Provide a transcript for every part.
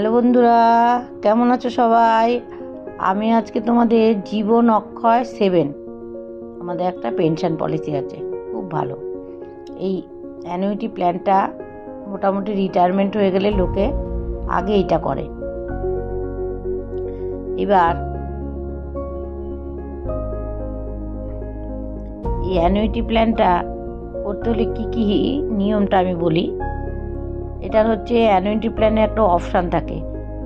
Hello বন্ধুরা, কেমন আছো সবাই? আমি আজকে তোমাদের জীবন অক্ষয় 7 আমাদের একটা পেনশন পলিসি আছে, খুব ভালো। এই অ্যানুইটি প্ল্যানটা মোটামুটি রিটায়ারমেন্ট হয়ে গেলে লোকে আগে এটা করে। এবার এই অ্যানুইটি প্ল্যানটা করতে হলে কী কী নিয়মটা আমি বলি। এটার হচ্ছে অ্যানুইটি প্ল্যানে একটা অপশান থাকে,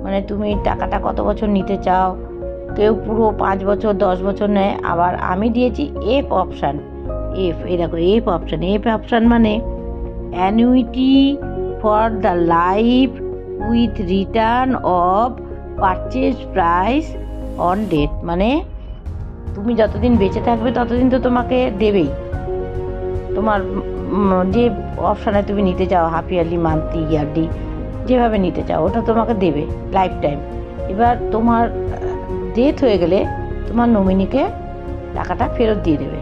মানে তুমি টাকাটা কত বছর নিতে চাও। কেউ পুরো 5 বছর 10 বছর নেয়, আবার আমি দিয়েছি এফ অপশান। এই দেখো এফ অপশান মানে annuity for the life with return of purchase price on date. মানে তুমি যতদিন বেঁচে থাকবে ততদিন তো তোমাকে দেবেই। তোমার যে অপশানে তুমি নিতে চাও, হাফ ইয়ারলি, মান্থলি, ইয়ারলি, যেভাবে নিতে চাও ওটা তোমাকে দেবে লাইফ টাইম। এবার তোমার ডেথ হয়ে গেলে তোমার নমিনিকে টাকাটা ফেরত দিয়ে দেবে।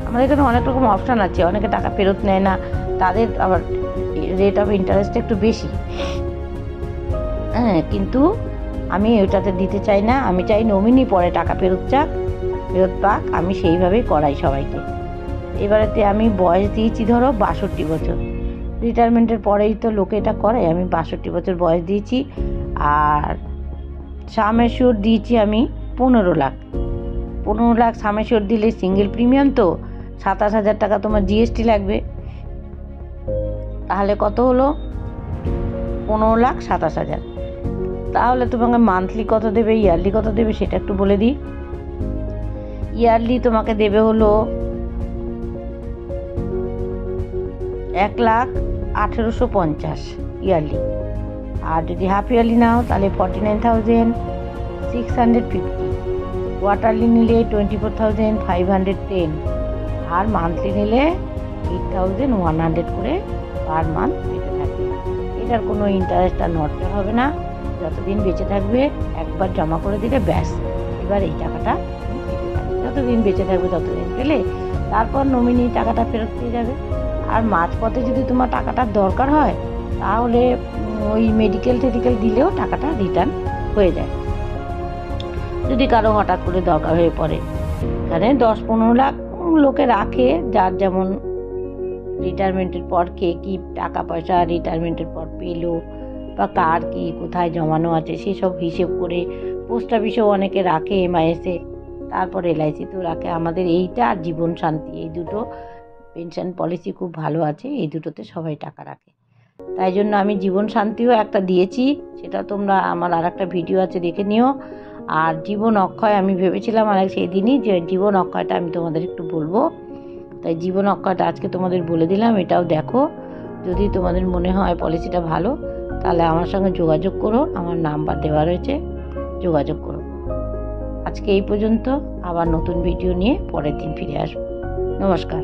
আমাদের এখানে অনেক রকম অপশান আছে, অনেকে টাকা ফেরত নেয় না, তাদের আবার রেট অফ ইন্টারেস্ট একটু বেশি। হ্যাঁ, কিন্তু আমি ওইটাতে দিতে চাই না। আমি চাই নমিনি পরে টাকা ফেরত পাক, আমি সেইভাবেই করাই সবাইকে। এবারেতে আমি বয়স দিয়েছি ধরো 62 বছর। রিটায়ারমেন্টের পরেই তো লোকে এটা করে। আমি 62 বছর বয়স দিয়েছি। আর সাম অ্যাসিওর দিয়েছি আমি 15 লাখ। 15 লাখ সাম অ্যাসিওর দিলে সিঙ্গেল প্রিমিয়াম তো 27,000 টাকা তোমার জিএসটি লাগবে। তাহলে কত হলো? 15,27,000। তাহলে তোমাকে মান্থলি কত দেবে, ইয়ারলি কত দেবে সেটা একটু বলে দিই। ইয়ারলি তোমাকে দেবে হলো 1,18,50,000 ইয়ারলি। আর যদি হাফ ইয়ারলি নাও তাহলে 49,650। কোয়ার্টারলি নিলে 24,510। আর মান্থলি নিলে 8,100 করে পার মান্থ পেতে থাকবে। এটার কোনো ইন্টারেস্ট আর নড়তে হবে না। যতদিন বেঁচে থাকবে একবার জমা করে দিলে ব্যাস, এবার এই টাকাটা পেতে থাকবে। যতদিন বেঁচে থাকবে ততদিন পেলে তারপর নমিনি টাকাটা ফেরত পেয়ে যাবে। আর মাঝপথে যদি তোমার টাকাটার দরকার হয় তাহলে ওই মেডিকেল দিলেও টাকাটা রিটার্ন হয়ে যায়, যদি কারো হঠাৎ করে দরকার হয়ে পড়ে। এখানে 10-15 লাখ লোকে রাখে, যার যেমন রিটায়ারমেন্টের পর কে কী টাকা পয়সা রিটায়ারমেন্টের পর পেলো বা কার কি কোথায় জমানো আছে সেসব হিসেব করে। পোস্ট অফিসেও অনেকে রাখে, MIS-এ, তারপর LIC-তেও রাখে। আমাদের এইটা আর জীবন শান্তি, এই দুটো পেনশন পলিসি খুব ভালো আছে, এই দুটোতে সবাই টাকা রাখে। তাই জন্য আমি জীবন শান্তিও একটা দিয়েছি, সেটা তোমরা আমার আর একটা ভিডিও আছে দেখে নিও। আর জীবন অক্ষয় আমি ভেবেছিলাম সেই দিনই যে জীবন অক্ষয়টা আমি তোমাদের একটু বলবো, তাই জীবন অক্ষয়টা আজকে তোমাদের বলে দিলাম। এটাও দেখো, যদি তোমাদের মনে হয় পলিসিটা ভালো তাহলে আমার সঙ্গে যোগাযোগ করো, আমার নাম্বার দেওয়া রয়েছে, যোগাযোগ করো। আজকে এই পর্যন্ত, আবার নতুন ভিডিও নিয়ে পরের দিন ফিরে আসবো। নমস্কার।